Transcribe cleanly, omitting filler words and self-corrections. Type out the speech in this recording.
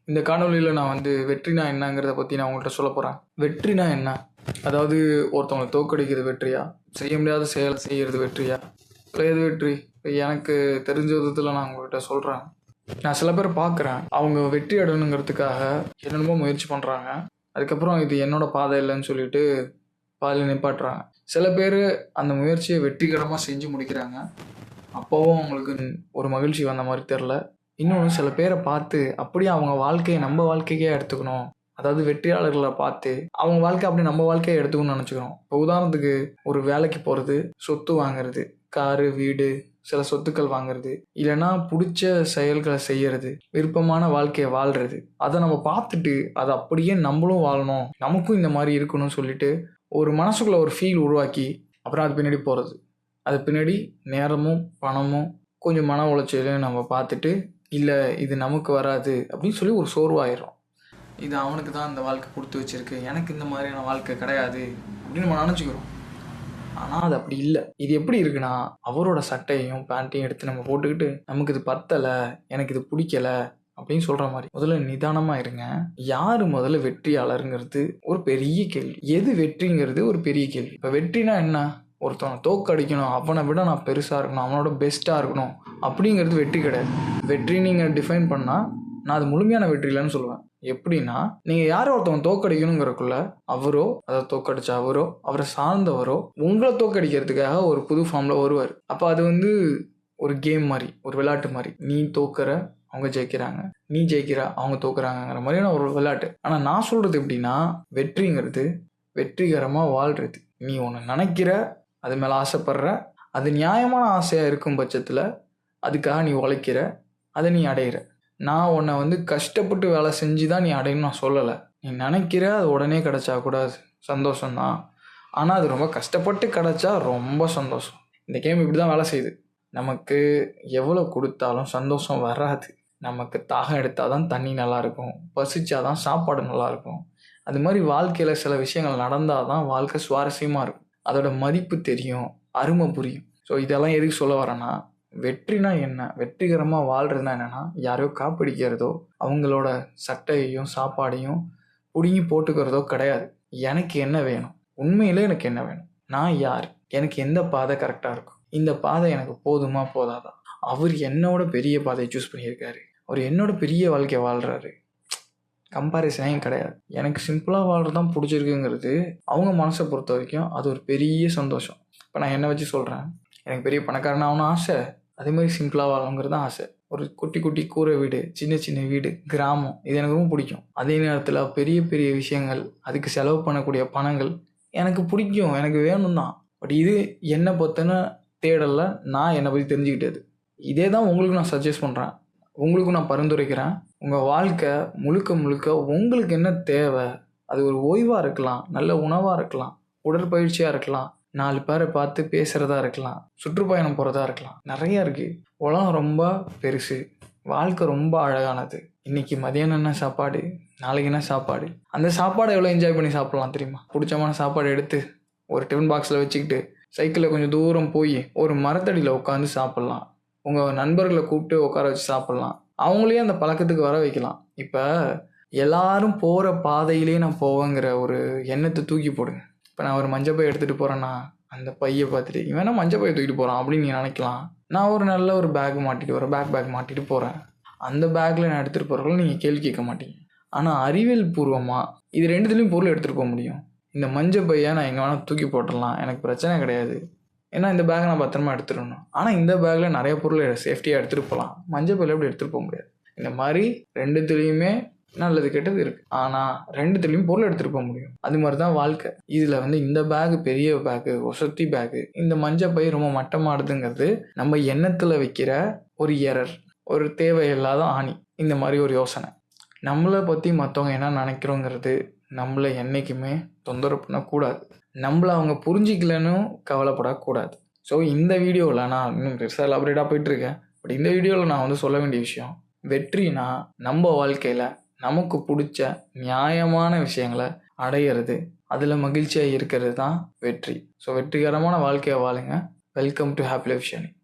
இந்த காணொலியில் நான் வெற்றினா என்னங்கிறத பற்றி நான் உங்கள்கிட்ட சொல்ல போகிறேன். வெற்றினா என்ன? அதாவது ஒருத்தவங்களை தோற்கடிக்கிறது வெற்றியா? செய்ய முடியாத செயலை செய்கிறது வெற்றியா? இல்லை எது வெற்றி? எனக்கு தெரிஞ்ச விதத்தில் நான் உங்கள்கிட்ட சொல்கிறேன். நான் சில பேர் பார்க்குறேன், அவங்க வெற்றி அடையணுங்கிறதுக்காக என்னென்னமோ முயற்சி பண்ணுறாங்க. அதுக்கப்புறம் இது என்னோட பாதை இல்லைன்னு சொல்லிட்டு பாதியில் நிப்பாட்டுறாங்க. சில பேர் அந்த முயற்சியை வெற்றிகரமாக செஞ்சு முடிக்கிறாங்க. அப்போவும் அவங்களுக்கு ஒரு மகிழ்ச்சி வந்த மாதிரி தெரில. இன்னொன்று, சில பேரை பார்த்து அப்படியே அவங்க வாழ்க்கையை நம்ம வாழ்க்கைக்கே எடுத்துக்கணும். அதாவது வெற்றியாளர்களை பார்த்து அவங்க வாழ்க்கை அப்படி நம்ம வாழ்க்கையை எடுத்துக்கணும்னு நினச்சிக்கிறோம். இப்போ உதாரணத்துக்கு ஒரு வேலைக்கு போகிறது, சொத்து வாங்குறது, காரு, வீடு, சில சொத்துக்கள் வாங்குறது, இல்லைன்னா பிடிச்ச செயல்களை செய்யறது, விருப்பமான வாழ்க்கையை வாழ்கிறது. அதை நம்ம பார்த்துட்டு அதை அப்படியே நம்மளும் வாழணும், நமக்கும் இந்த மாதிரி இருக்கணும்னு சொல்லிட்டு ஒரு மனசுக்குள்ள ஒரு ஃபீல் உருவாக்கி அப்புறம் அது பின்னாடி போகிறது. அது பின்னாடி நேரமும் பணமும் கொஞ்சம் மன உளைச்சலையும் நம்ம பார்த்துட்டு இல்லை இது நமக்கு வராது அப்படின்னு சொல்லி ஒரு சோர்வாயிடும். இது அவனுக்கு தான் இந்த வாழ்க்கை கொடுத்து வச்சிருக்கு, எனக்கு இந்த மாதிரியான வாழ்க்கை கிடையாது அப்படின்னு நம்ம நினச்சிக்கிறோம். ஆனால் அது அப்படி இல்லை. இது எப்படி இருக்குன்னா, அவரோட சட்டையும் பேண்ட்டையும் எடுத்து நம்ம போட்டுக்கிட்டு நமக்கு இது பத்தலை, எனக்கு இது பிடிக்கல அப்படின்னு சொல்கிற மாதிரி. முதல்ல நிதானமாக இருங்க. யார் முதல்ல வெற்றியாளருங்கிறது ஒரு பெரிய கேள்வி. எது வெற்றிங்கிறது ஒரு பெரிய கேள்வி. இப்போ வெற்றினா என்ன? ஒருத்தவனை தோக்கடிக்கணும், அவனை விட நான் பெருசாக இருக்கணும், அவனோட பெஸ்ட்டாக இருக்கணும் அப்படிங்கிறது வெற்றி கிடையாது. வெற்றி நீங்கள் டிஃபைன் பண்ணால் நான் அது முழுமையான வெற்றி இல்லைன்னு சொல்லுவேன். எப்படின்னா, நீங்கள் யாரை ஒருத்தவன் தோக்கடிக்கணுங்கிறக்குள்ள அவரோ, அதை தோக்கடிச்ச அவரோ, அவரை சார்ந்தவரோ உங்களை தோக்கடிக்கிறதுக்காக ஒரு புது ஃபார்மில் வருவார். அப்போ அது ஒரு கேம் மாதிரி, ஒரு விளையாட்டு மாதிரி. நீ தோக்குற, அவங்க ஜெயிக்கிறாங்க, நீ ஜெயிக்கிற, அவங்க தோக்குறாங்கிற மாதிரியான ஒரு விளையாட்டு. ஆனால் நான் சொல்கிறது எப்படின்னா, வெற்றிங்கிறது வெற்றிகரமாக வாழ்கிறது. நீ ஒன்று நினைக்கிற, அது மேலே ஆசைப்படுற, அது நியாயமான ஆசையாக இருக்கும் பட்சத்தில் அதுக்காக நீ உழைக்கிற, அதை நீ அடையிற. நான் உன்னை கஷ்டப்பட்டு வேலை செஞ்சு தான் நீ அடையணும் நான் சொல்லலை. நீ நினைக்கிற, அது உடனே கிடச்சா கூட சந்தோஷம்தான். ஆனால் அது ரொம்ப கஷ்டப்பட்டு கிடச்சா ரொம்ப சந்தோஷம். இந்த கேம் இப்படி தான் வேலை செய்யுது. நமக்கு எவ்வளோ கொடுத்தாலும் சந்தோஷம் வராது. நமக்கு தாகம் எடுத்தால் தான் தண்ணி நல்லாயிருக்கும், பசிச்சாதான் சாப்பாடு நல்லாயிருக்கும். அது மாதிரி வாழ்க்கையில் சில விஷயங்கள் நடந்தால் தான் வாழ்க்கை சுவாரஸ்யமாக இருக்கும். அதோட மதிப்பு தெரியும், அருமை புரியும். ஸோ இதெல்லாம் எதுக்கு சொல்ல வரேன்னா, வெற்றினா என்ன? வெற்றிகரமாக வாழ்கிறதுனா என்னென்னா, யாரையோ காப்பிடிக்கிறதோ, அவங்களோட சட்டையையும் சாப்பாடையும் பிடுங்கி போட்டுக்கிறதோ கிடையாது. எனக்கு என்ன வேணும்? உண்மையிலே எனக்கு என்ன வேணும்? நான் யார்? எனக்கு எந்த பாதை கரெக்டாக இருக்கும்? இந்த பாதை எனக்கு போதுமா போதாதா? அவர் என்னோட பெரிய பாதையை சூஸ் பண்ணியிருக்காரு, அவர் என்னோட பெரிய வாழ்க்கையை வாழ்கிறாரு. கம்பேரிசனே கிடையாது. எனக்கு சிம்பிளாக வாழ்கிறது தான் பிடிச்சிருக்குங்கிறது அவங்க மனசை பொறுத்த வரைக்கும் அது ஒரு பெரிய சந்தோஷம். இப்போ நான் என்னை வச்சு சொல்கிறேன், எனக்கு பெரிய பணக்காரன் ஆகணும் ஆசை, அதே மாதிரி சிம்பிளாக வாழணுங்கிறது தான் ஆசை. ஒரு குட்டி குட்டி கூரை வீடு, சின்ன சின்ன வீடு, கிராமம், இது எனக்கு ரொம்ப பிடிக்கும். அதே நேரத்தில் பெரிய பெரிய விஷயங்கள், அதுக்கு செலவு பண்ணக்கூடிய பணங்கள் எனக்கு பிடிக்கும், எனக்கு வேணும் தான். பட் இது என்னை பற்றின தேடலில் நான் என்னை பற்றி தெரிஞ்சுக்கிட்டது. இதே தான் உங்களுக்கு நான் சஜஸ்ட் பண்ணுறேன், உங்களுக்கும் நான் பரிந்துரைக்கிறேன். உங்கள் வாழ்க்கை முழுக்க முழுக்க உங்களுக்கு என்ன தேவை? அது ஒரு ஓய்வாக இருக்கலாம், நல்ல உணவாக இருக்கலாம், உடற்பயிற்சியாக இருக்கலாம், 4 பேரை பார்த்து பேசுகிறதா இருக்கலாம், சுற்றுப்பயணம் போகிறதா இருக்கலாம். நிறையா இருக்குது. உலகம் ரொம்ப பெருசு, வாழ்க்கை ரொம்ப அழகானது. இன்றைக்கி மதியானம் என்ன சாப்பாடு, நாளைக்கு என்ன சாப்பாடு, அந்த சாப்பாடை எவ்வளோ என்ஜாய் பண்ணி சாப்பிட்லாம் தெரியுமா? பிடிச்சமான சாப்பாடு எடுத்து ஒரு டிஃபன் பாக்ஸில் வச்சுக்கிட்டு சைக்கிளில் கொஞ்சம் தூரம் போய் ஒரு மரத்தடியில் உட்காந்து சாப்பிட்லாம். உங்கள் நண்பர்களை கூப்பிட்டு உட்கார வச்சு சாப்பிட்லாம். அவங்களே அந்த பழக்கத்துக்கு வர வைக்கலாம். இப்போ எல்லாரும் போகிற பாதையிலே நான் போவேங்கிற ஒரு எண்ணத்தை தூக்கி போடுங்க. இப்போ நான் ஒரு மஞ்சள் பை எடுத்துகிட்டு போகிறேன்னா, அந்த பையை பார்த்துட்டு இவனா மஞ்சள் பையை தூக்கிட்டு போகிறான் அப்படின்னு நீங்கள் நினைக்கலாம். நான் ஒரு நல்ல ஒரு பேக் மாட்டிட்டு வரேன், பேக் மாட்டிட்டு போகிறேன். அந்த பேக்கில் நான் எடுத்துகிட்டு போகிறவங்களும் நீங்கள் கேள்வி கேட்க மாட்டீங்க. ஆனால் அறிவியல் பூர்வமாக இது ரெண்டுத்துலேயும் பொருள் எடுத்துகிட்டு போக முடியும். இந்த மஞ்சள் பையை நான் எங்கே வேணால் தூக்கி போட்டுடலாம், எனக்கு பிரச்சனை கிடையாது. ஏன்னா இந்த பேக்கை நான் பத்திரமா எடுத்துடணும். ஆனால் இந்த பேக்கில் நிறைய பொருள் சேஃப்டியாக எடுத்துகிட்டு போகலாம், மஞ்சள் பையில் எப்படி எடுத்துகிட்டு போக முடியாது. இந்த மாதிரி ரெண்டுத்துலேயுமே நல்லது கெட்டது இருக்குது. ஆனால் ரெண்டுத்துலேயும் பொருள் எடுத்துகிட்டு போக முடியும். அது மாதிரி தான் வாழ்க்கை. இதில் இந்த பேகு பெரிய பேகு, ஒசத்தி பேகு, இந்த மஞ்சள் பை ரொம்ப மட்டமானதுங்கிறது நம்ம எண்ணத்தில் வைக்கிற ஒரு எரர், ஒரு தேவையில்லாத ஆணி. இந்த மாதிரி ஒரு யோசனை. நம்மளை பற்றி மற்றவங்க என்ன நினைக்கிறோங்கிறது நம்மளை என்றைக்குமே தொந்தரவு பண்ணக்கூடாது. நம்மளை அவங்க புரிஞ்சிக்கலன்னு கவலைப்படக்கூடாது. ஸோ இந்த வீடியோவில் நான் இன்னும் பெருசாக எலாபரேட்டாக போயிட்டுருக்கேன். பட் இந்த வீடியோவில் நான் சொல்ல வேண்டிய விஷயம், வெற்றினா நம்ம வாழ்க்கையில் நமக்கு பிடிச்ச நியாயமான விஷயங்களை அடையிறது, அதில் மகிழ்ச்சியாக இருக்கிறது தான் வெற்றி. ஸோ வெற்றிகரமான வாழ்க்கையை வாழுங்க. Welcome to happy life ஷேர்னி.